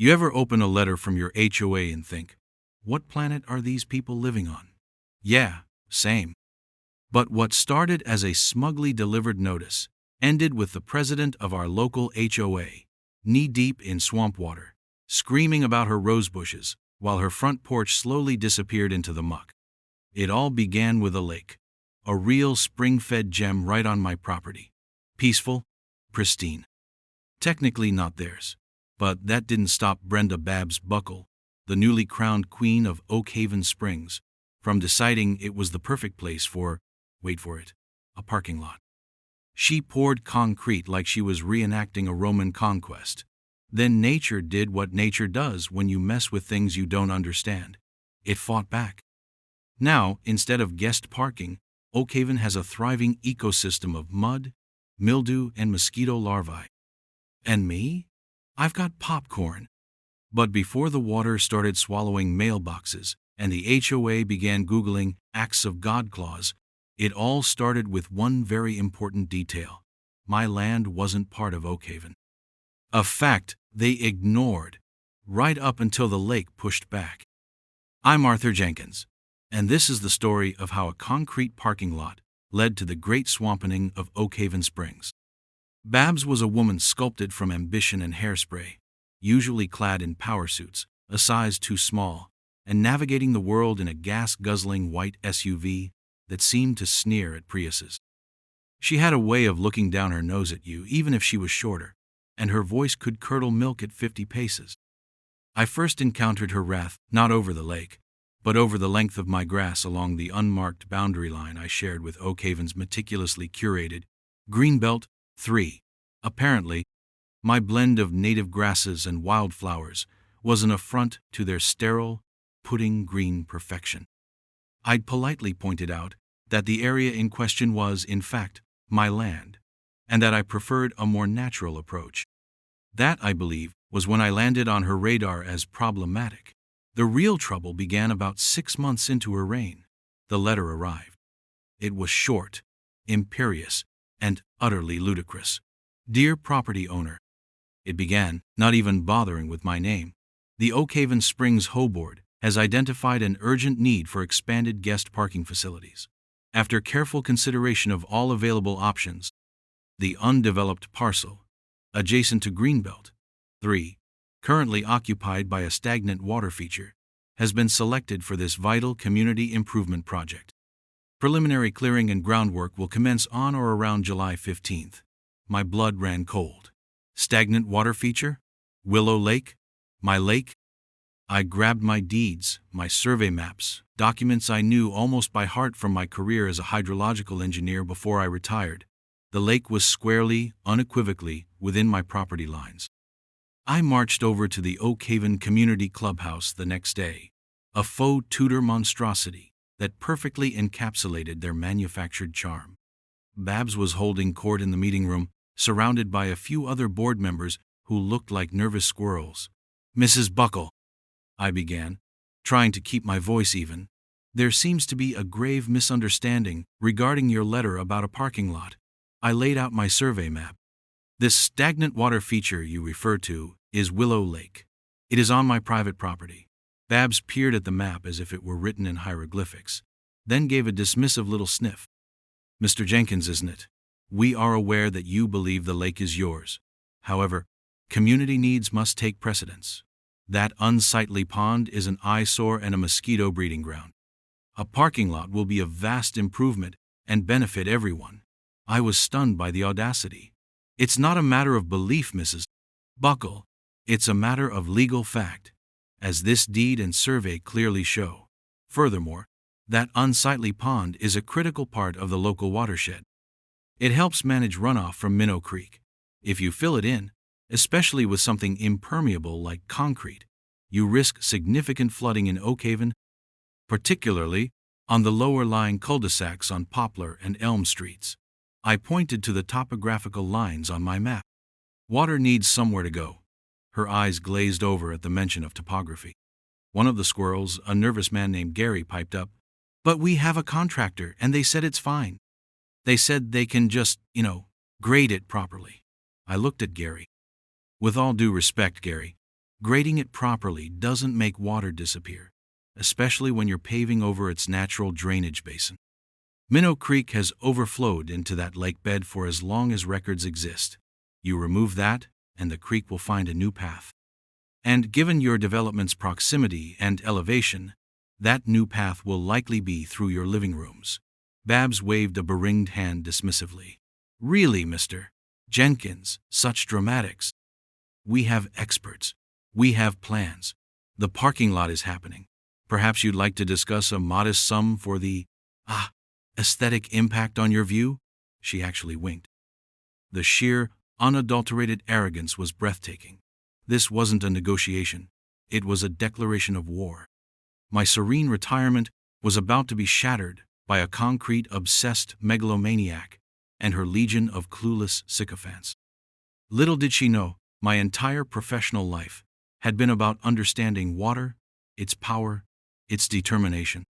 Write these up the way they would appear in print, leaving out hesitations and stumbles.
You ever open a letter from your HOA and think, what planet are these people living on? Yeah, same. But what started as a smugly delivered notice ended with the president of our local HOA, knee-deep in swamp water, screaming about her rose bushes while her front porch slowly disappeared into the muck. It all began with a lake, a real spring-fed gem right on my property. Peaceful, pristine. Technically not theirs, but that didn't stop Brenda Babs Buckle, the newly crowned queen of Oak Haven Springs, from deciding it was the perfect place for, wait for it, a parking lot. She poured concrete like she was reenacting a Roman conquest. Then nature did what nature does when you mess with things you don't understand. It fought back. Now, instead of guest parking, Oak Haven has a thriving ecosystem of mud, mildew, and mosquito larvae. And me? I've got popcorn. But before the water started swallowing mailboxes and the HOA began Googling acts of God clause, it all started with one very important detail. My land wasn't part of Oak Haven. A fact they ignored, right up until the lake pushed back. I'm Arthur Jenkins, and this is the story of how a concrete parking lot led to the great swampening of Oak Haven Springs. Babs was a woman sculpted from ambition and hairspray, usually clad in power suits, a size too small, and navigating the world in a gas-guzzling white SUV that seemed to sneer at Priuses. She had a way of looking down her nose at you even if she was shorter, and her voice could curdle milk at 50 paces. I first encountered her wrath not over the lake, but over the length of my grass along the unmarked boundary line I shared with Oak Haven's meticulously curated Greenbelt 3. Apparently, my blend of native grasses and wildflowers was an affront to their sterile, pudding green perfection. I'd politely pointed out that the area in question was, in fact, my land, and that I preferred a more natural approach. That, I believe, was when I landed on her radar as problematic. The real trouble began about 6 months into her reign. The letter arrived. It was short, imperious, and utterly ludicrous. Dear property owner. It began, not even bothering with my name. The Oak Haven Springs HOA Board has identified an urgent need for expanded guest parking facilities. After careful consideration of all available options, the undeveloped parcel, adjacent to Greenbelt 3, currently occupied by a stagnant water feature, has been selected for this vital community improvement project. Preliminary clearing and groundwork will commence on or around July 15th. My blood ran cold. Stagnant water feature? Willow Lake? My lake? I grabbed my deeds, my survey maps, documents I knew almost by heart from my career as a hydrological engineer before I retired. The lake was squarely, unequivocally, within my property lines. I marched over to the Oak Haven Community Clubhouse the next day, a faux Tudor monstrosity that perfectly encapsulated their manufactured charm. Babs was holding court in the meeting room, surrounded by a few other board members who looked like nervous squirrels. Mrs. Buckle, I began, trying to keep my voice even. There seems to be a grave misunderstanding regarding your letter about a parking lot. I laid out my survey map. This stagnant water feature you refer to is Willow Lake. It is on my private property. Babs peered at the map as if it were written in hieroglyphics, then gave a dismissive little sniff. Mr. Jenkins, isn't it? We are aware that you believe the lake is yours. However, community needs must take precedence. That unsightly pond is an eyesore and a mosquito breeding ground. A parking lot will be a vast improvement and benefit everyone. I was stunned by the audacity. It's not a matter of belief, Mrs. Buckle. It's a matter of legal fact, as this deed and survey clearly show. Furthermore, that unsightly pond is a critical part of the local watershed. It helps manage runoff from Minnow Creek. If you fill it in, especially with something impermeable like concrete, you risk significant flooding in Oak Haven, particularly on the lower-lying cul-de-sacs on Poplar and Elm Streets. I pointed to the topographical lines on my map. Water needs somewhere to go. Her eyes glazed over at the mention of topography. One of the squirrels, a nervous man named Gary, piped up, "But we have a contractor, and they said it's fine. They said they can just, grade it properly." I looked at Gary. "With all due respect, Gary, Grading it properly doesn't make water disappear, especially when you're paving over its natural drainage basin. Minnow Creek has overflowed into that lake bed for as long as records exist. You remove that, and the creek will find a new path. And given your development's proximity and elevation, that new path will likely be through your living rooms. Babs waved a beringed hand dismissively. Really, Mr. Jenkins, such dramatics. We have experts. We have plans. The parking lot is happening. Perhaps you'd like to discuss a modest sum for the, aesthetic impact on your view? She actually winked. The sheer, unadulterated arrogance was breathtaking. This wasn't a negotiation. It was a declaration of war. My serene retirement was about to be shattered by a concrete-obsessed megalomaniac and her legion of clueless sycophants. Little did she know, my entire professional life had been about understanding water, its power, its determination.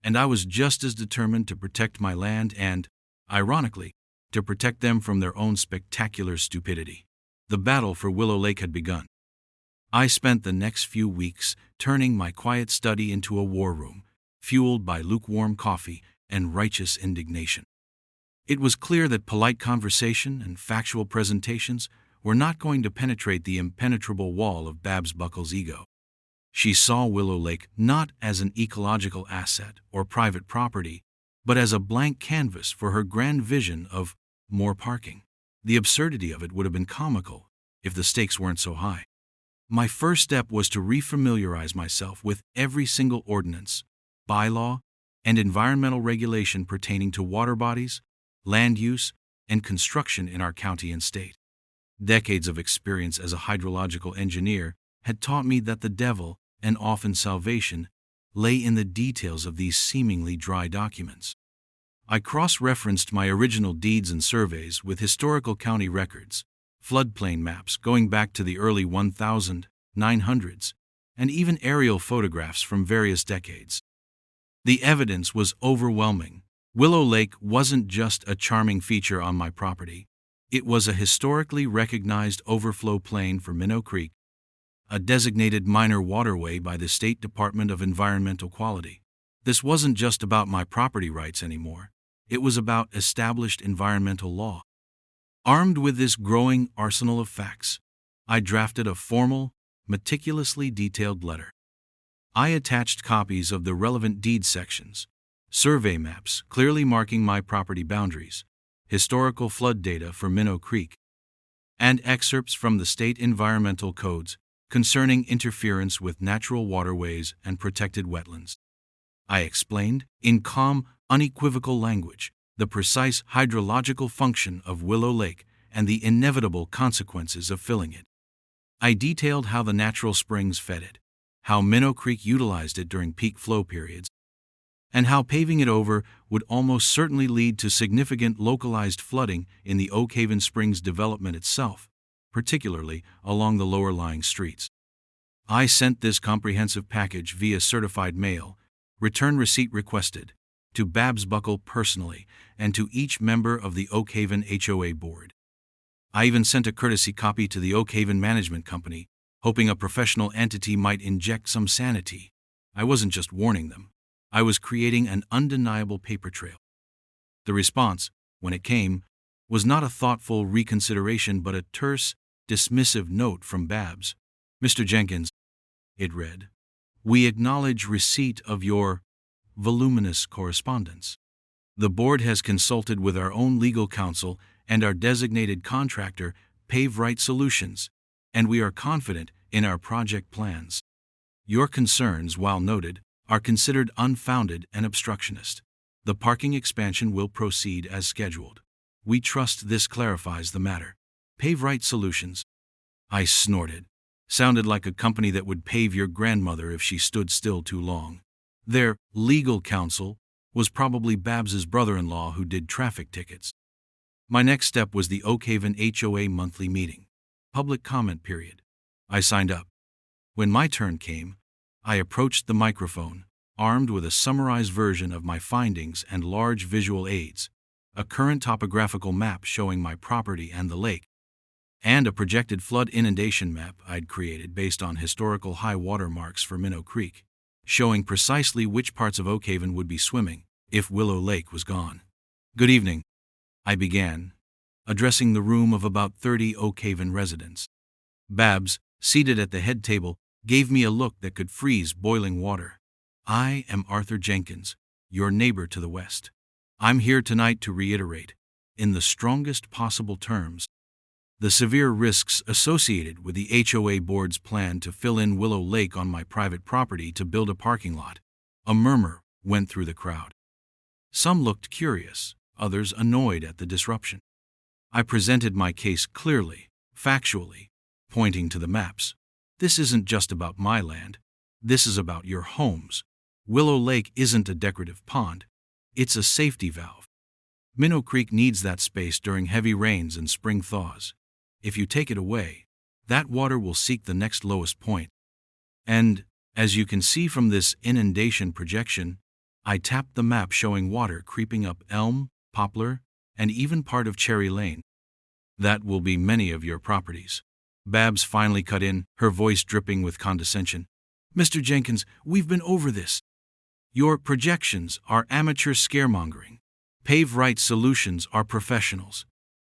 And I was just as determined to protect my land and, ironically, to protect them from their own spectacular stupidity. The battle for Willow Lake had begun. I spent the next few weeks turning my quiet study into a war room, fueled by lukewarm coffee and righteous indignation. It was clear that polite conversation and factual presentations were not going to penetrate the impenetrable wall of Babs Buckle's ego. She saw Willow Lake not as an ecological asset or private property, but as a blank canvas for her grand vision of more parking. The absurdity of it would have been comical if the stakes weren't so high. My first step was to refamiliarize myself with every single ordinance, bylaw, and environmental regulation pertaining to water bodies, land use, and construction in our county and state. Decades of experience as a hydrological engineer had taught me that the devil, and often salvation, lay in the details of these seemingly dry documents. I cross-referenced my original deeds and surveys with historical county records, floodplain maps going back to the early 1900s, and even aerial photographs from various decades. The evidence was overwhelming. Willow Lake wasn't just a charming feature on my property. It was a historically recognized overflow plain for Minnow Creek, a designated minor waterway by the State Department of Environmental Quality. This wasn't just about my property rights anymore. It was about established environmental law. Armed with this growing arsenal of facts, I drafted a formal, meticulously detailed letter. I attached copies of the relevant deed sections, survey maps clearly marking my property boundaries, historical flood data for Minnow Creek, and excerpts from the state environmental codes concerning interference with natural waterways and protected wetlands. I explained, in calm, unequivocal language, the precise hydrological function of Willow Lake and the inevitable consequences of filling it. I detailed how the natural springs fed it, how Minnow Creek utilized it during peak flow periods, and how paving it over would almost certainly lead to significant localized flooding in the Oak Haven Springs development itself, particularly along the lower-lying streets. I sent this comprehensive package via certified mail, return receipt requested, to Babs Buckle personally and to each member of the Oak Haven HOA board. I even sent a courtesy copy to the Oak Haven Management Company, hoping a professional entity might inject some sanity. I wasn't just warning them. I was creating an undeniable paper trail. The response, when it came, was not a thoughtful reconsideration but a terse, dismissive note from Babs. Mr. Jenkins, it read, we acknowledge receipt of your voluminous correspondence. The board has consulted with our own legal counsel and our designated contractor, Pave Right Solutions, and we are confident in our project plans. Your concerns, while noted, are considered unfounded and obstructionist. The parking expansion will proceed as scheduled. We trust this clarifies the matter. Pave Right Solutions. I snorted. Sounded like a company that would pave your grandmother if she stood still too long. Their legal counsel was probably Babs's brother-in-law who did traffic tickets. My next step was the Oak Haven HOA monthly meeting. Public comment period. I signed up. When my turn came, I approached the microphone, armed with a summarized version of my findings and large visual aids, a current topographical map showing my property and the lake, and a projected flood inundation map I'd created based on historical high water marks for Minnow Creek, showing precisely which parts of Oakhaven would be swimming if Willow Lake was gone. "Good evening," I began, addressing the room of about 30 Oakhaven residents. Babs, seated at the head table, gave me a look that could freeze boiling water. "I am Arthur Jenkins, your neighbor to the west. I'm here tonight to reiterate, in the strongest possible terms, the severe risks associated with the HOA board's plan to fill in Willow Lake on my private property to build a parking lot." A murmur went through the crowd. Some looked curious, others annoyed at the disruption. I presented my case clearly, factually, pointing to the maps. "This isn't just about my land. This is about your homes. Willow Lake isn't a decorative pond. It's a safety valve. Minnow Creek needs that space during heavy rains and spring thaws. If you take it away, that water will seek the next lowest point. And, as you can see from this inundation projection," I tapped the map showing water creeping up Elm, Poplar, and even part of Cherry Lane. "that will be many of your properties." Babs finally cut in, her voice dripping with condescension. "Mr. Jenkins, we've been over this. Your projections are amateur scaremongering. Pave Right Solutions are professionals.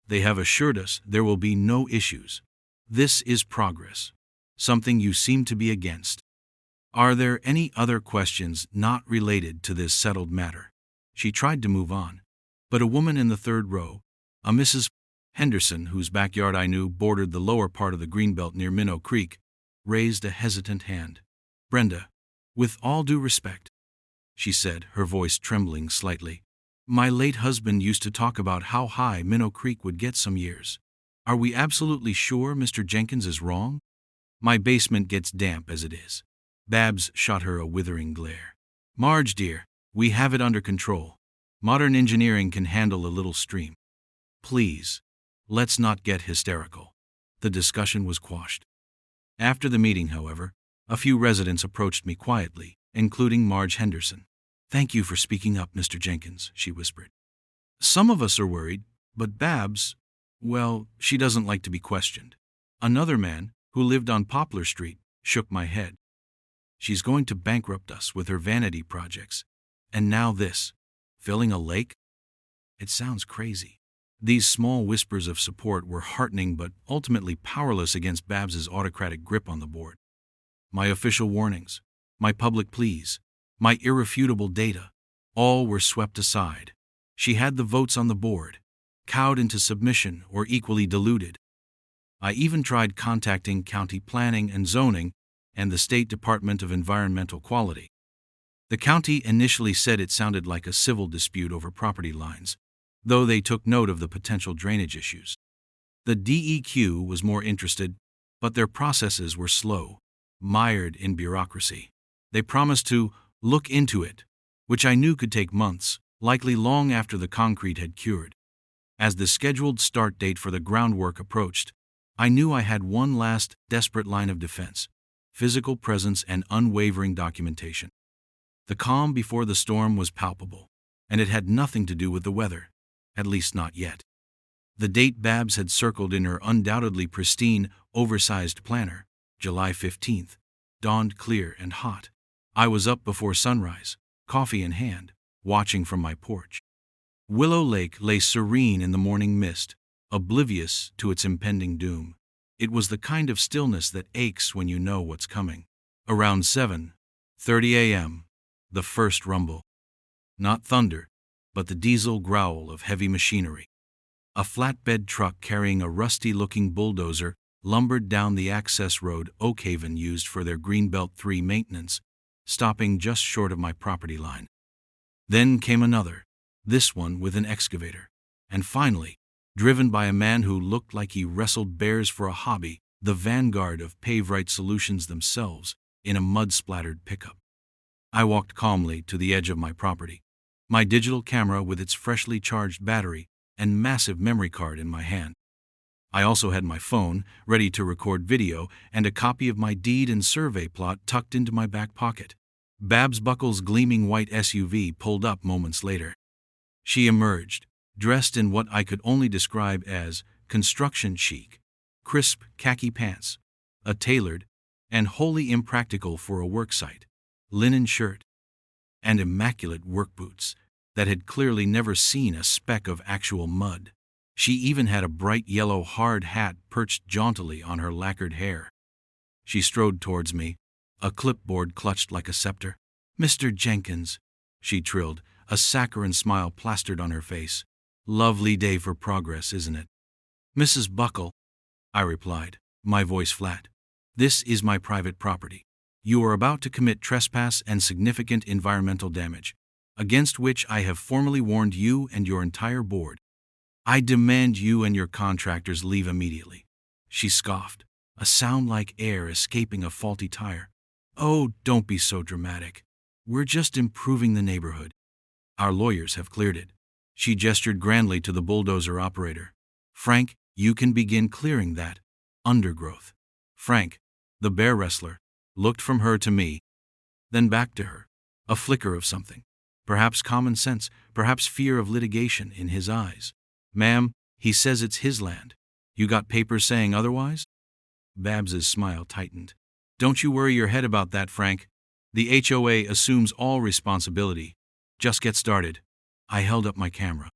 They have assured us there will be no issues. This is progress, something you seem to be against. Are there any other questions not related to this settled matter?" She tried to move on, but a woman in the third row, a Mrs. Henderson, whose backyard I knew bordered the lower part of the greenbelt near Minnow Creek, raised a hesitant hand. "Brenda, with all due respect," she said, her voice trembling slightly, "my late husband used to talk about how high Minnow Creek would get some years. Are we absolutely sure Mr. Jenkins is wrong? My basement gets damp as it is." Babs shot her a withering glare. "Marge, dear, we have it under control. Modern engineering can handle a little stream. Please, let's not get hysterical." The discussion was quashed. After the meeting, however, a few residents approached me quietly, including Marge Henderson. "Thank you for speaking up, Mr. Jenkins," she whispered. "Some of us are worried, but Babs, well, she doesn't like to be questioned." Another man, who lived on Poplar Street, shook my head. "She's going to bankrupt us with her vanity projects. And now this. Filling a lake? It sounds crazy." These small whispers of support were heartening but ultimately powerless against Babs's autocratic grip on the board. My official warnings, my public pleas, my irrefutable data, all were swept aside. She had the votes on the board, cowed into submission or equally deluded. I even tried contacting County Planning and Zoning and the State Department of Environmental Quality. The county initially said it sounded like a civil dispute over property lines, though they took note of the potential drainage issues. The DEQ was more interested, but their processes were slow, mired in bureaucracy. They promised to look into it, which I knew could take months, likely long after the concrete had cured. As the scheduled start date for the groundwork approached, I knew I had one last, desperate line of defense: physical presence and unwavering documentation. The calm before the storm was palpable, and it had nothing to do with the weather, at least not yet. The date Babs had circled in her undoubtedly pristine, oversized planner, July 15th, dawned clear and hot. I was up before sunrise, coffee in hand, watching from my porch. Willow Lake lay serene in the morning mist, oblivious to its impending doom. It was the kind of stillness that aches when you know what's coming. Around 7:30 a.m., the first rumble. Not thunder, but the diesel growl of heavy machinery. A flatbed truck carrying a rusty-looking bulldozer lumbered down the access road Oakhaven used for their Greenbelt 3 maintenance, stopping just short of my property line. Then came another, this one with an excavator. And finally, driven by a man who looked like he wrestled bears for a hobby, the vanguard of Pave Right Solutions themselves, in a mud-splattered pickup. I walked calmly to the edge of my property, my digital camera with its freshly charged battery and massive memory card in my hand. I also had my phone, ready to record video, and a copy of my deed and survey plot tucked into my back pocket. Babs Buckle's gleaming white SUV pulled up moments later. She emerged, dressed in what I could only describe as construction chic: crisp khaki pants, a tailored, and wholly impractical for a worksite, linen shirt, and immaculate work boots that had clearly never seen a speck of actual mud. She even had a bright yellow hard hat perched jauntily on her lacquered hair. She strode towards me, a clipboard clutched like a scepter. "Mr. Jenkins," she trilled, a saccharine smile plastered on her face. "Lovely day for progress, isn't it?" "Mrs. Buckle," I replied, my voice flat. "This is my private property. You are about to commit trespass and significant environmental damage, against which I have formally warned you and your entire board. I demand you and your contractors leave immediately." She scoffed, a sound like air escaping a faulty tire. "Oh, don't be so dramatic. We're just improving the neighborhood. Our lawyers have cleared it." She gestured grandly to the bulldozer operator. "Frank, you can begin clearing that undergrowth." Frank, the bear wrestler, looked from her to me, then back to her, a flicker of something, perhaps common sense, perhaps fear of litigation in his eyes. "Ma'am, he says it's his land. You got papers saying otherwise?" Babs's smile tightened. "Don't you worry your head about that, Frank. The HOA assumes all responsibility. Just get started." I held up my camera.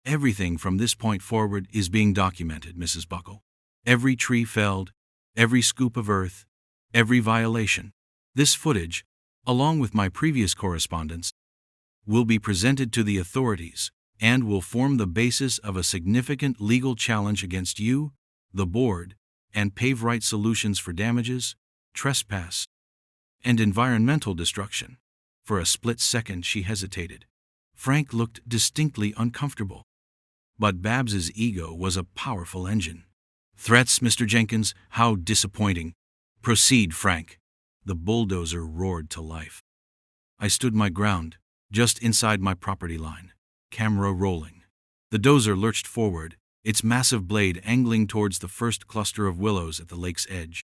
"Everything from this point forward is being documented, Mrs. Buckle. Every tree felled, every scoop of earth, every violation. This footage, along with my previous correspondence, will be presented to the authorities and will form the basis of a significant legal challenge against you, the board, and Pave Right Solutions for damages, trespass, and environmental destruction." For a split second she hesitated. Frank looked distinctly uncomfortable. But Babs's ego was a powerful engine. "Threats, Mr. Jenkins? How disappointing. Proceed, Frank." The bulldozer roared to life. I stood my ground, just inside my property line, camera rolling. The dozer lurched forward, its massive blade angling towards the first cluster of willows at the lake's edge.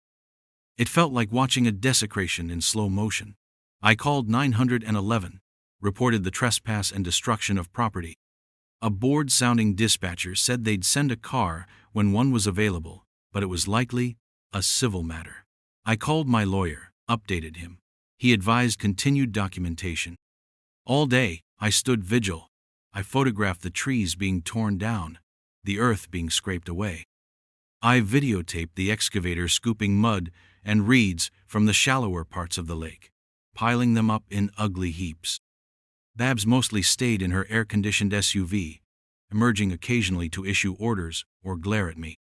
It felt like watching a desecration in slow motion. I called 911, reported the trespass and destruction of property. A bored-sounding dispatcher said they'd send a car when one was available, but it was likely a civil matter. I called my lawyer, updated him. He advised continued documentation. All day, I stood vigil. I photographed the trees being torn down, the earth being scraped away. I videotaped the excavator scooping mud and reeds from the shallower parts of the lake, piling them up in ugly heaps. Babs mostly stayed in her air-conditioned SUV, emerging occasionally to issue orders or glare at me.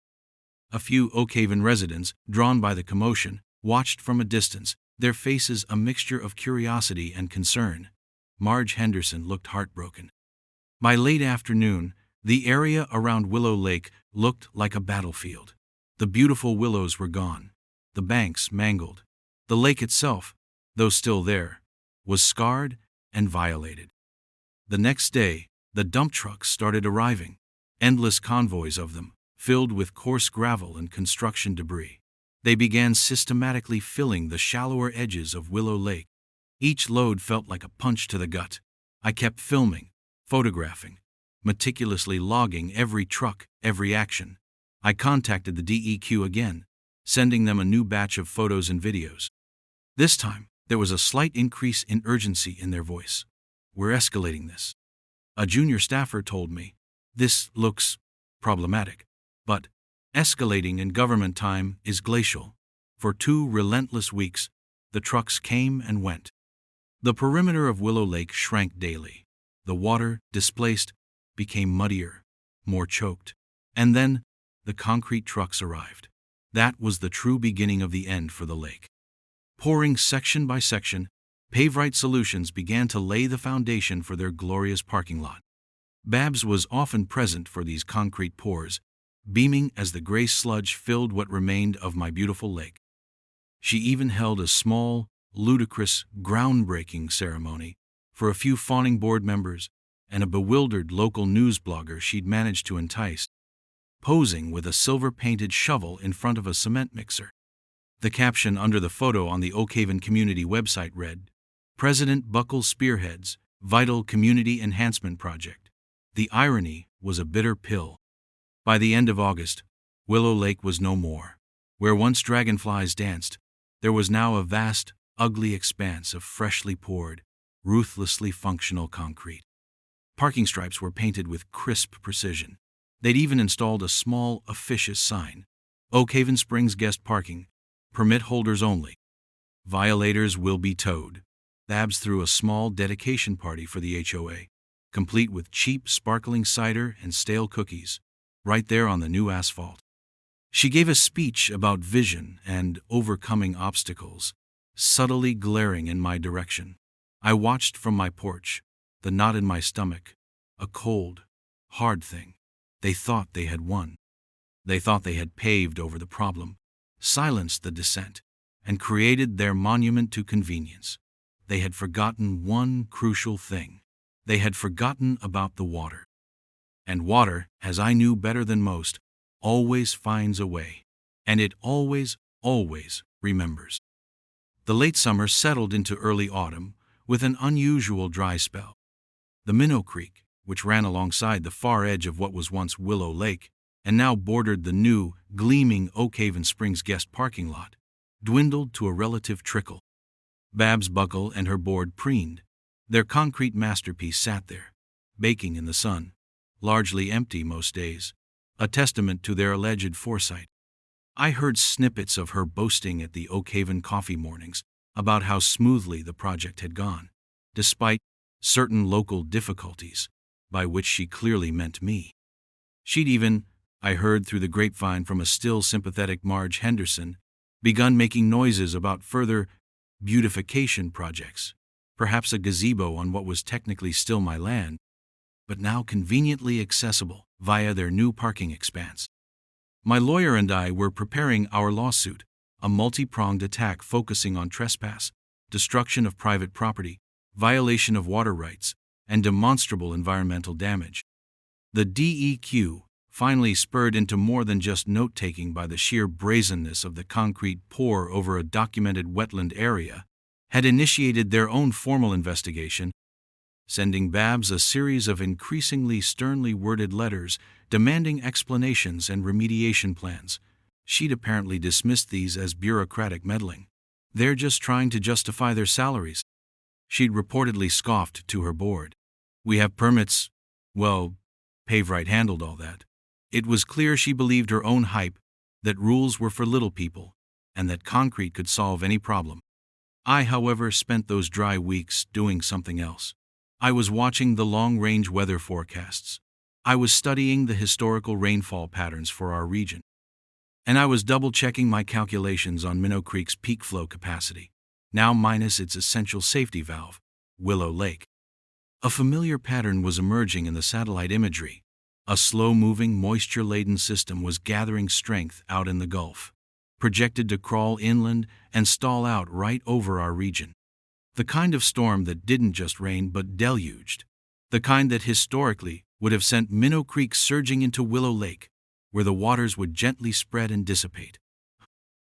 A few Oakhaven residents, drawn by the commotion, watched from a distance, their faces a mixture of curiosity and concern. Marge Henderson looked heartbroken. By late afternoon, the area around Willow Lake looked like a battlefield. The beautiful willows were gone, the banks mangled. The lake itself, though still there, was scarred and violated. The next day, the dump trucks started arriving, endless convoys of them, filled with coarse gravel and construction debris. They began systematically filling the shallower edges of Willow Lake. Each load felt like a punch to the gut. I kept filming, photographing, meticulously logging every truck, every action. I contacted the DEQ again, sending them a new batch of photos and videos. This time, there was a slight increase in urgency in their voice. "We're escalating this." A junior staffer told me, "This looks problematic, but escalating in government time is glacial." For 2 relentless weeks, the trucks came and went. The perimeter of Willow Lake shrank daily. The water, displaced, became muddier, more choked. And then, the concrete trucks arrived. That was the true beginning of the end for the lake. Pouring section by section, Pave Right Solutions began to lay the foundation for their glorious parking lot. Babs was often present for these concrete pours, beaming as the gray sludge filled what remained of my beautiful lake. She even held a small, ludicrous, groundbreaking ceremony for a few fawning board members and a bewildered local news blogger she'd managed to entice, posing with a silver-painted shovel in front of a cement mixer. The caption under the photo on the Oakhaven community website read, "President Buckle spearheads vital community enhancement project." The irony was a bitter pill. By the end of August, Willow Lake was no more. Where once dragonflies danced, there was now a vast, ugly expanse of freshly poured, ruthlessly functional concrete. Parking stripes were painted with crisp precision. They'd even installed a small, officious sign: Oak Haven Springs guest parking, permit holders only. Violators will be towed. Babs threw a small dedication party for the HOA, complete with cheap, sparkling cider and stale cookies, right there on the new asphalt. She gave a speech about vision and overcoming obstacles, subtly glaring in my direction. I watched from my porch, the knot in my stomach, a cold, hard thing. They thought they had won. They thought they had paved over the problem, silenced the dissent, and created their monument to convenience. They had forgotten one crucial thing. They had forgotten about the water. And water, as I knew better than most, always finds a way. And it always, always remembers. The late summer settled into early autumn with an unusual dry spell. The Minnow Creek, which ran alongside the far edge of what was once Willow Lake and now bordered the new, gleaming Oak Haven Springs guest parking lot, dwindled to a relative trickle. Babs Buckle and her board preened. Their concrete masterpiece sat there, baking in the sun, largely empty most days, a testament to their alleged foresight. I heard snippets of her boasting at the Oak Haven coffee mornings about how smoothly the project had gone, despite certain local difficulties, by which she clearly meant me. She'd even, I heard through the grapevine from a still sympathetic Marge Henderson, begun making noises about further beautification projects, perhaps a gazebo on what was technically still my land, but now conveniently accessible via their new parking expanse. My lawyer and I were preparing our lawsuit, a multi-pronged attack focusing on trespass, destruction of private property, violation of water rights, and demonstrable environmental damage. The DEQ, finally spurred into more than just note-taking by the sheer brazenness of the concrete pour over a documented wetland area, had initiated their own formal investigation, sending Babs a series of increasingly sternly worded letters demanding explanations and remediation plans. She'd apparently dismissed these as bureaucratic meddling. They're just trying to justify their salaries. She'd reportedly scoffed to her board. We have permits. Well, Paveright handled all that. It was clear she believed her own hype, that rules were for little people, and that concrete could solve any problem. I, however, spent those dry weeks doing something else. I was watching the long-range weather forecasts. I was studying the historical rainfall patterns for our region. And I was double-checking my calculations on Minnow Creek's peak flow capacity, now minus its essential safety valve, Willow Lake. A familiar pattern was emerging in the satellite imagery. A slow-moving, moisture-laden system was gathering strength out in the Gulf, projected to crawl inland and stall out right over our region. The kind of storm that didn't just rain but deluged. The kind that historically would have sent Minnow Creek surging into Willow Lake, where the waters would gently spread and dissipate.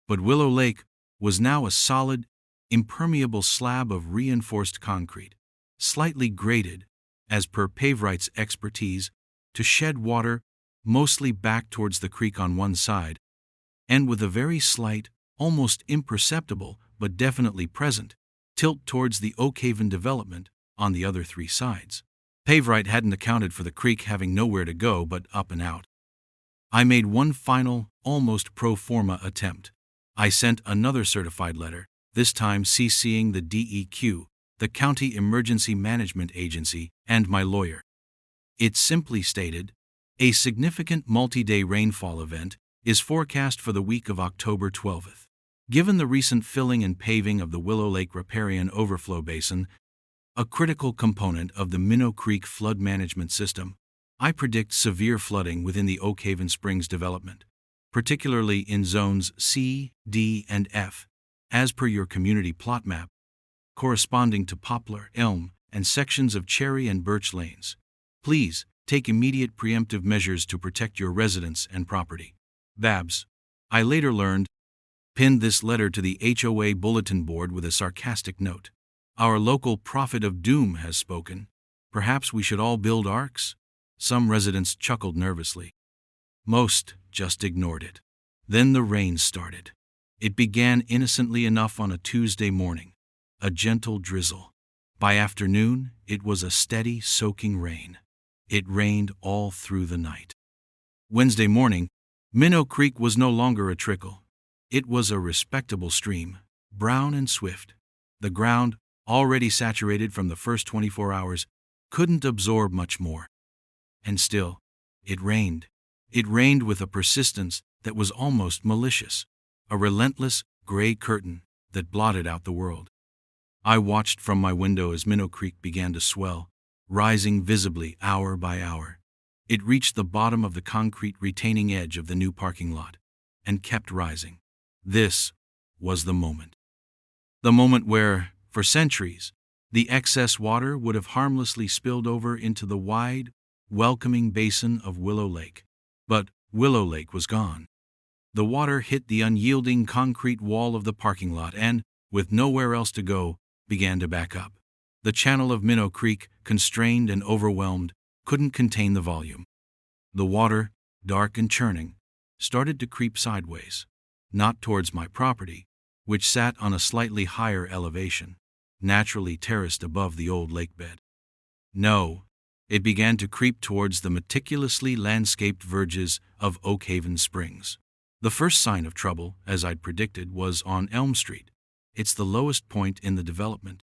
But Willow Lake was now a solid, impermeable slab of reinforced concrete, slightly graded, as per Paveright's expertise, to shed water mostly back towards the creek on one side, and with a very slight, almost imperceptible, but definitely present, tilt towards the Oak Haven development on the other three sides. Paveright hadn't accounted for the creek having nowhere to go but up and out. I made one final, almost pro forma attempt. I sent another certified letter, this time CCing the DEQ, the County Emergency Management Agency, and my lawyer. It simply stated, a significant multi-day rainfall event is forecast for the week of October 12th. Given the recent filling and paving of the Willow Lake riparian overflow basin, a critical component of the Minnow Creek flood management system, I predict severe flooding within the Oak Haven Springs development, particularly in zones C, D, and F, as per your community plot map, corresponding to Poplar, Elm, and sections of Cherry and Birch Lanes. Please, take immediate preemptive measures to protect your residents and property. Babs, I later learned, pinned this letter to the HOA bulletin board with a sarcastic note. Our local prophet of doom has spoken. Perhaps we should all build arks? Some residents chuckled nervously. Most just ignored it. Then the rain started. It began innocently enough on a Tuesday morning, a gentle drizzle. By afternoon, it was a steady, soaking rain. It rained all through the night. Wednesday morning, Minnow Creek was no longer a trickle. It was a respectable stream, brown and swift. The ground, already saturated from the first 24 hours, couldn't absorb much more. And still, it rained. It rained with a persistence that was almost malicious, a relentless gray curtain that blotted out the world. I watched from my window as Minnow Creek began to swell, rising visibly hour by hour. It reached the bottom of the concrete retaining edge of the new parking lot, and kept rising. This was the moment. The moment where, for centuries, the excess water would have harmlessly spilled over into the wide, welcoming basin of Willow Lake. But Willow Lake was gone. The water hit the unyielding concrete wall of the parking lot and, with nowhere else to go, began to back up. The channel of Minnow Creek, constrained and overwhelmed, couldn't contain the volume. The water, dark and churning, started to creep sideways, not towards my property, which sat on a slightly higher elevation, naturally terraced above the old lake bed. No, it began to creep towards the meticulously landscaped verges of Oakhaven Springs. The first sign of trouble, as I'd predicted, was on Elm Street. It's the lowest point in the development.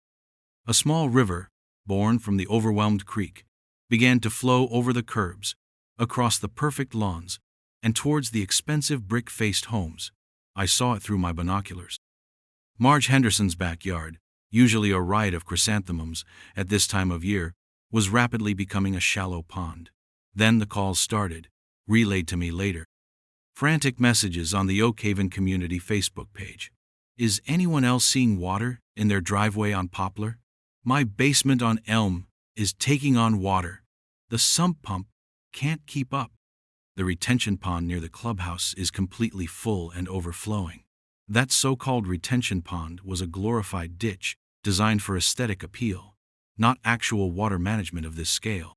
A small river, born from the overwhelmed creek, began to flow over the curbs, across the perfect lawns, and towards the expensive brick-faced homes. I saw it through my binoculars. Marge Henderson's backyard, usually a riot of chrysanthemums at this time of year, was rapidly becoming a shallow pond. Then the calls started, relayed to me later. Frantic messages on the Oakhaven Community Facebook page. Is anyone else seeing water in their driveway on Poplar? My basement on Elm is taking on water. The sump pump can't keep up. The retention pond near the clubhouse is completely full and overflowing. That so-called retention pond was a glorified ditch designed for aesthetic appeal, not actual water management of this scale.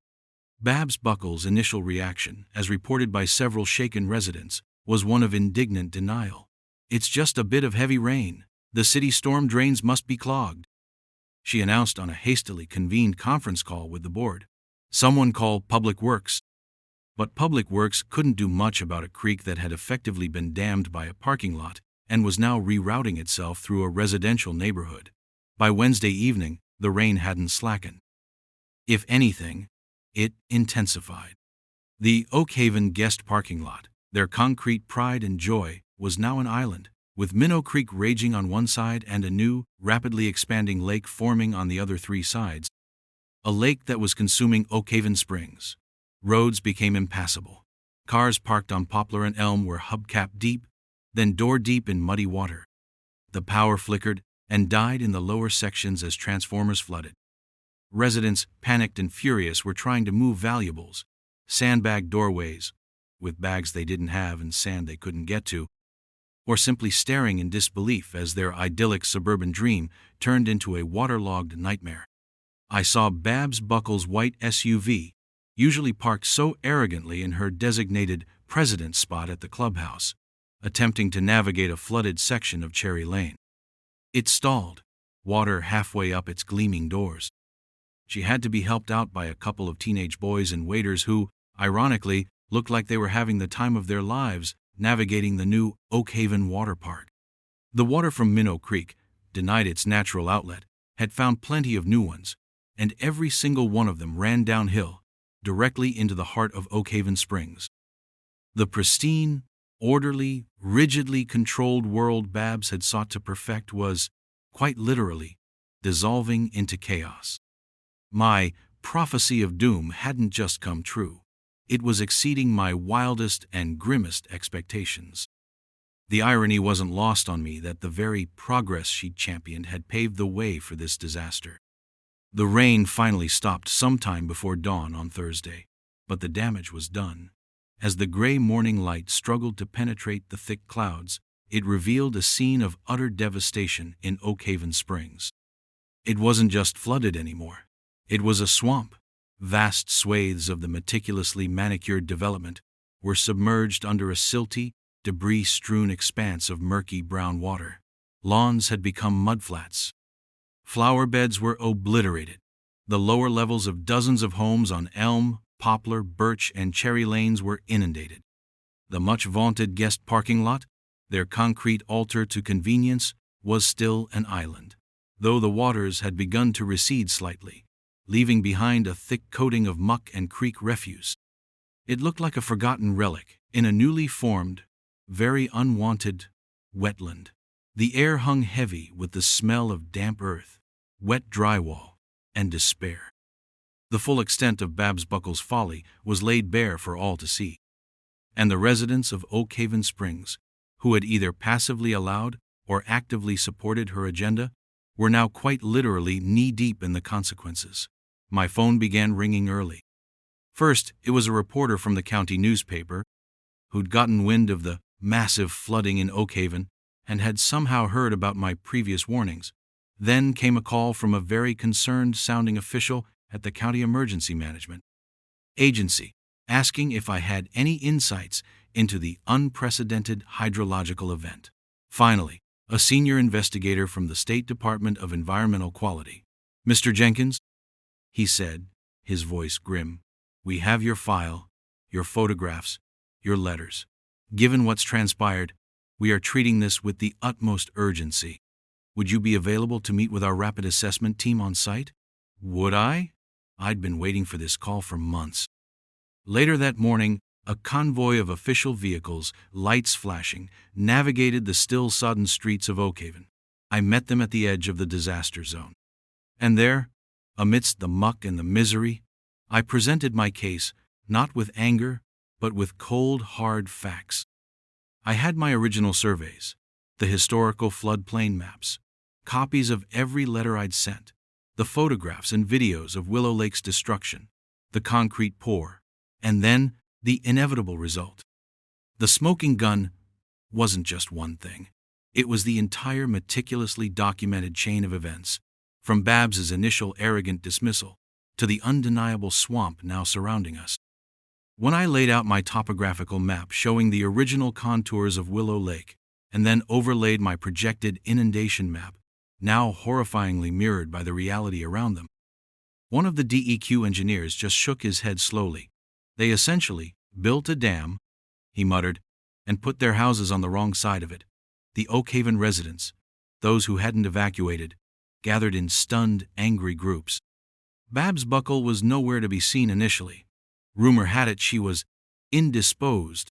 Babs Buckles' initial reaction, as reported by several shaken residents, was one of indignant denial. It's just a bit of heavy rain. The city storm drains must be clogged, she announced on a hastily convened conference call with the board. Someone call Public Works. But Public Works couldn't do much about a creek that had effectively been dammed by a parking lot and was now rerouting itself through a residential neighborhood. By Wednesday evening, the rain hadn't slackened. If anything, it intensified. The Oakhaven guest parking lot, their concrete pride and joy, was now an island, with Minnow Creek raging on one side and a new, rapidly expanding lake forming on the other three sides. A lake that was consuming Oakhaven Springs. Roads became impassable. Cars parked on Poplar and Elm were hubcap deep, then door deep in muddy water. The power flickered and died in the lower sections as transformers flooded. Residents, panicked and furious, were trying to move valuables, sandbag doorways, with bags they didn't have and sand they couldn't get to, or simply staring in disbelief as their idyllic suburban dream turned into a waterlogged nightmare. I saw Babs Buckles' white SUV, usually parked so arrogantly in her designated president's spot at the clubhouse, attempting to navigate a flooded section of Cherry Lane. It stalled, water halfway up its gleaming doors. She had to be helped out by a couple of teenage boys and waiters who, ironically, looked like they were having the time of their lives navigating the new Oakhaven Water Park. The water from Minnow Creek, denied its natural outlet, had found plenty of new ones, and every single one of them ran downhill, directly into the heart of Oakhaven Springs. The pristine, orderly, rigidly controlled world Babs had sought to perfect was, quite literally, dissolving into chaos. My prophecy of doom hadn't just come true. It was exceeding my wildest and grimmest expectations. The irony wasn't lost on me that the very progress she'd championed had paved the way for this disaster. The rain finally stopped sometime before dawn on Thursday, but the damage was done. As the gray morning light struggled to penetrate the thick clouds, it revealed a scene of utter devastation in Oakhaven Springs. It wasn't just flooded anymore. It was a swamp. Vast swathes of the meticulously manicured development, were submerged under a silty, debris-strewn expanse of murky brown water. Lawns had become mudflats. Flower beds were obliterated. The lower levels of dozens of homes on Elm, Poplar, Birch, and Cherry Lanes were inundated. The much-vaunted guest parking lot, their concrete altar to convenience, was still an island, though the waters had begun to recede slightly, leaving behind a thick coating of muck and creek refuse. It looked like a forgotten relic in a newly formed, very unwanted wetland. The air hung heavy with the smell of damp earth, wet drywall, and despair. The full extent of Babs Buckle's folly was laid bare for all to see. And the residents of Oak Haven Springs, who had either passively allowed or actively supported her agenda, were now quite literally knee-deep in the consequences. My phone began ringing early. First, it was a reporter from the county newspaper who'd gotten wind of the massive flooding in Oak Haven and had somehow heard about my previous warnings. Then came a call from a very concerned-sounding official at the County Emergency Management Agency, asking if I had any insights into the unprecedented hydrological event. Finally, a senior investigator from the State Department of Environmental Quality. "Mr. Jenkins," he said, his voice grim, "we have your file, your photographs, your letters. Given what's transpired, we are treating this with the utmost urgency. Would you be available to meet with our rapid assessment team on site?" Would I? I'd been waiting for this call for months. Later that morning, a convoy of official vehicles, lights flashing, navigated the still sodden streets of Oak Haven. I met them at the edge of the disaster zone. And there, amidst the muck and the misery, I presented my case, not with anger, but with cold, hard facts. I had my original surveys, the historical floodplain maps, copies of every letter I'd sent, the photographs and videos of Willow Lake's destruction, the concrete pour, and then the inevitable result. The smoking gun wasn't just one thing. It was the entire meticulously documented chain of events, from Babs's initial arrogant dismissal to the undeniable swamp now surrounding us. When I laid out my topographical map showing the original contours of Willow Lake, and then overlaid my projected inundation map, now horrifyingly mirrored by the reality around them, one of the DEQ engineers just shook his head slowly. "They essentially built a dam," he muttered, "and put their houses on the wrong side of it." The Oak Haven residents, those who hadn't evacuated, gathered in stunned, angry groups. Babs Buckle was nowhere to be seen initially. Rumor had it she was indisposed,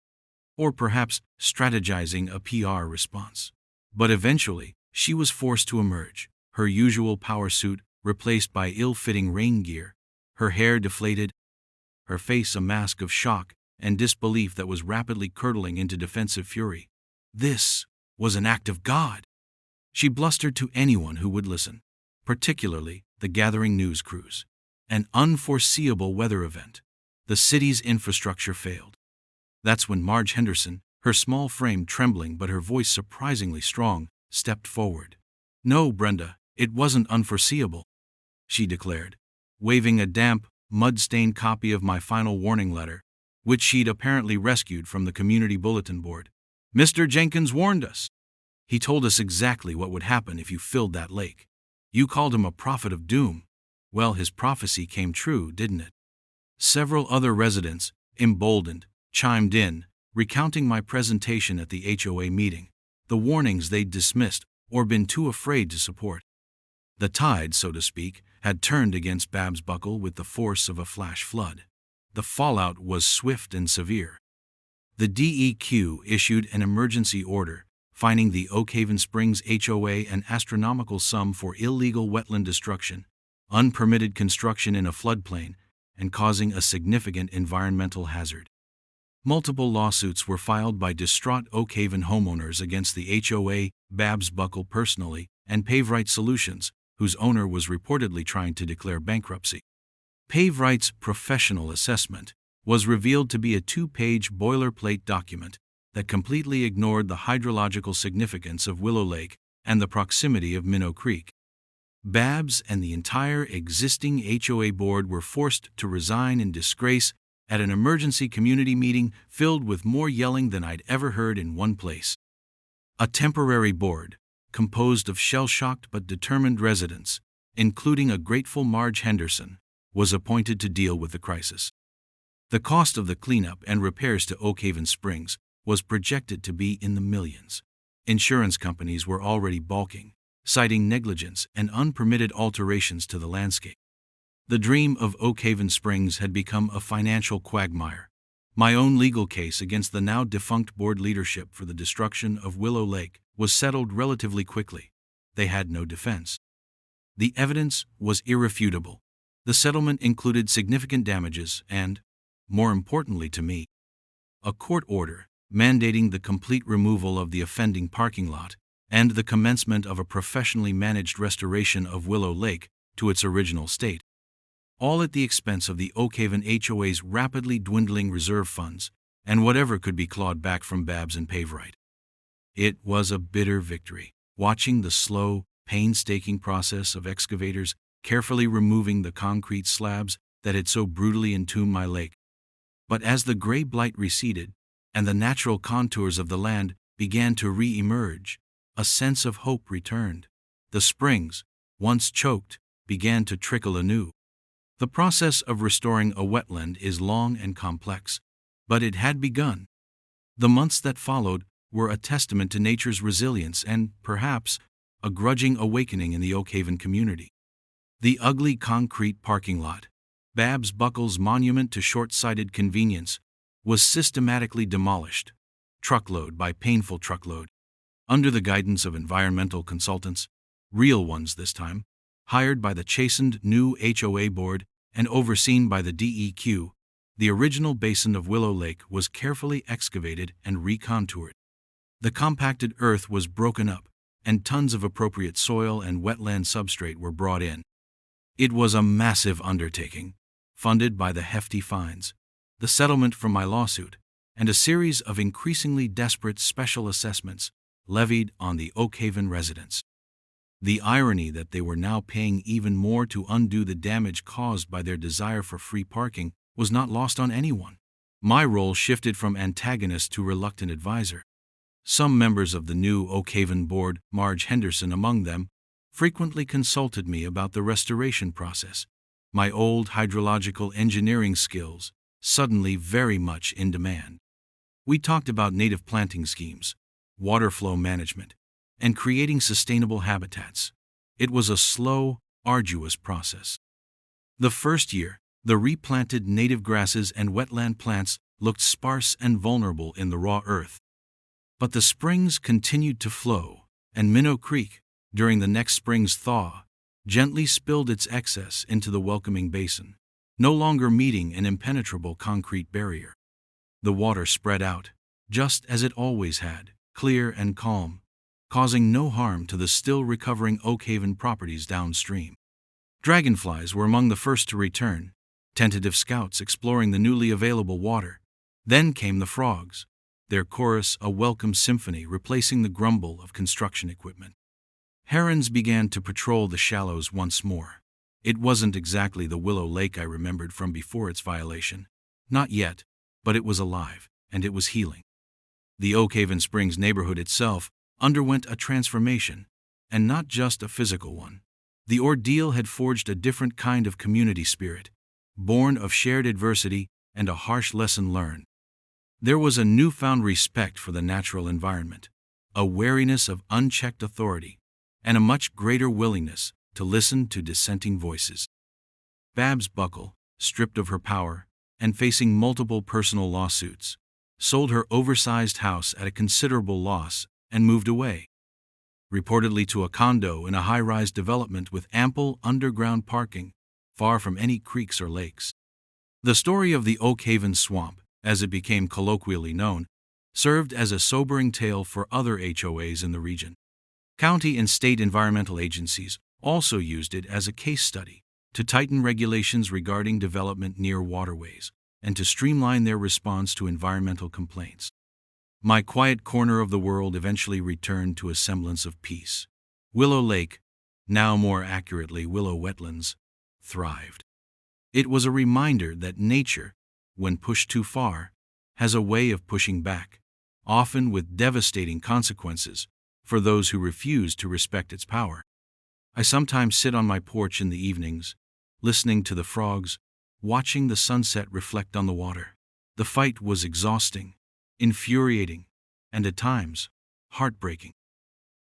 or perhaps strategizing a PR response. But eventually, she was forced to emerge, her usual power suit replaced by ill-fitting rain gear, her hair deflated, her face a mask of shock and disbelief that was rapidly curdling into defensive fury. This was an act of God. She blustered to anyone who would listen, particularly the gathering news crews. An unforeseeable weather event. The city's infrastructure failed. That's when Marge Henderson, her small frame trembling but her voice surprisingly strong, stepped forward. "No, Brenda, it wasn't unforeseeable," she declared, waving a damp, mud-stained copy of my final warning letter, which she'd apparently rescued from the community bulletin board. "Mr. Jenkins warned us. He told us exactly what would happen if you filled that lake. You called him a prophet of doom. Well, his prophecy came true, didn't it?" Several other residents, emboldened, chimed in, recounting my presentation at the HOA meeting, the warnings they'd dismissed or been too afraid to support. The tide, so to speak, had turned against Babs Buckle with the force of a flash flood. The fallout was swift and severe. The DEQ issued an emergency order, fining the Oak Haven Springs HOA an astronomical sum for illegal wetland destruction, unpermitted construction in a floodplain, and causing a significant environmental hazard. Multiple lawsuits were filed by distraught Oak Haven homeowners against the HOA, Babs Buckle personally, and PaveRight Solutions, whose owner was reportedly trying to declare bankruptcy. PaveRight's professional assessment was revealed to be a 2-page boilerplate document that completely ignored the hydrological significance of Willow Lake and the proximity of Minnow Creek. Babs and the entire existing HOA board were forced to resign in disgrace at an emergency community meeting filled with more yelling than I'd ever heard in one place. A temporary board, composed of shell-shocked but determined residents, including a grateful Marge Henderson, was appointed to deal with the crisis. The cost of the cleanup and repairs to Oakhaven Springs was projected to be in the millions. Insurance companies were already balking, citing negligence and unpermitted alterations to the landscape. The dream of Oakhaven Springs had become a financial quagmire. My own legal case against the now defunct board leadership for the destruction of Willow Lake was settled relatively quickly. They had no defense. The evidence was irrefutable. The settlement included significant damages and, more importantly to me, a court order mandating the complete removal of the offending parking lot and the commencement of a professionally managed restoration of Willow Lake to its original state, all at the expense of the Oakhaven HOA's rapidly dwindling reserve funds and whatever could be clawed back from Babs and Paveright. It was a bitter victory, watching the slow, painstaking process of excavators carefully removing the concrete slabs that had so brutally entombed my lake. But as the gray blight receded and the natural contours of the land began to re-emerge, a sense of hope returned. The springs, once choked, began to trickle anew. The process of restoring a wetland is long and complex, but it had begun. The months that followed were a testament to nature's resilience and, perhaps, a grudging awakening in the Oakhaven community. The ugly concrete parking lot, Babs Buckle's monument to short-sighted convenience, was systematically demolished, truckload by painful truckload, under the guidance of environmental consultants, real ones this time, hired by the chastened new HOA board and overseen by the DEQ. The original basin of Willow Lake was carefully excavated and recontoured. The compacted earth was broken up, and tons of appropriate soil and wetland substrate were brought in. It was a massive undertaking, funded by the hefty fines, the settlement from my lawsuit, and a series of increasingly desperate special assessments levied on the Oakhaven residents. The irony that they were now paying even more to undo the damage caused by their desire for free parking was not lost on anyone. My role shifted from antagonist to reluctant advisor. Some members of the new Oakhaven board, Marge Henderson among them, frequently consulted me about the restoration process, my old hydrological engineering skills suddenly very much in demand. We talked about native planting schemes, water flow management, and creating sustainable habitats. It was a slow, arduous process. The first year, the replanted native grasses and wetland plants looked sparse and vulnerable in the raw earth. But the springs continued to flow, and Minnow Creek, during the next spring's thaw, gently spilled its excess into the welcoming basin, no longer meeting an impenetrable concrete barrier. The water spread out, just as it always had, clear and calm, causing no harm to the still recovering Oakhaven properties downstream. Dragonflies were among the first to return, tentative scouts exploring the newly available water. Then came the frogs, their chorus a welcome symphony replacing the grumble of construction equipment. Herons began to patrol the shallows once more. It wasn't exactly the Willow Lake I remembered from before its violation. Not yet, but it was alive, and it was healing. The Oakhaven Springs neighborhood itself underwent a transformation, and not just a physical one. The ordeal had forged a different kind of community spirit, born of shared adversity and a harsh lesson learned. There was a newfound respect for the natural environment, a wariness of unchecked authority, and a much greater willingness to listen to dissenting voices. Babs Buckle, stripped of her power and facing multiple personal lawsuits, sold her oversized house at a considerable loss and moved away, reportedly to a condo in a high-rise development with ample underground parking, far from any creeks or lakes. The story of the Oakhaven Swamp, as it became colloquially known, served as a sobering tale for other HOAs in the region. County and state environmental agencies also used it as a case study to tighten regulations regarding development near waterways and to streamline their response to environmental complaints. My quiet corner of the world eventually returned to a semblance of peace. Willow Lake, now more accurately Willow Wetlands, thrived. It was a reminder that nature, when pushed too far, has a way of pushing back, often with devastating consequences for those who refuse to respect its power. I sometimes sit on my porch in the evenings, listening to the frogs, watching the sunset reflect on the water. The fight was exhausting, infuriating, and at times, heartbreaking.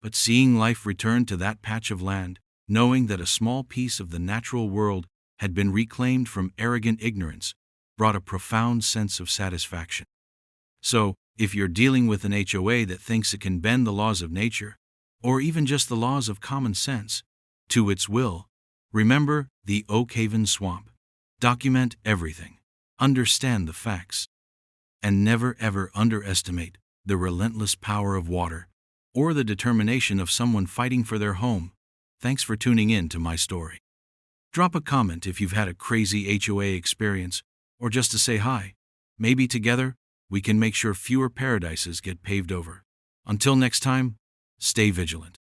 But seeing life return to that patch of land, knowing that a small piece of the natural world had been reclaimed from arrogant ignorance, brought a profound sense of satisfaction. So, if you're dealing with an HOA that thinks it can bend the laws of nature, or even just the laws of common sense, to its will, remember the Oak Haven Swamp. Document everything, understand the facts, and never ever underestimate the relentless power of water or the determination of someone fighting for their home. Thanks for tuning in to my story. Drop a comment if you've had a crazy HOA experience, or just to say hi. Maybe together, we can make sure fewer paradises get paved over. Until next time, stay vigilant.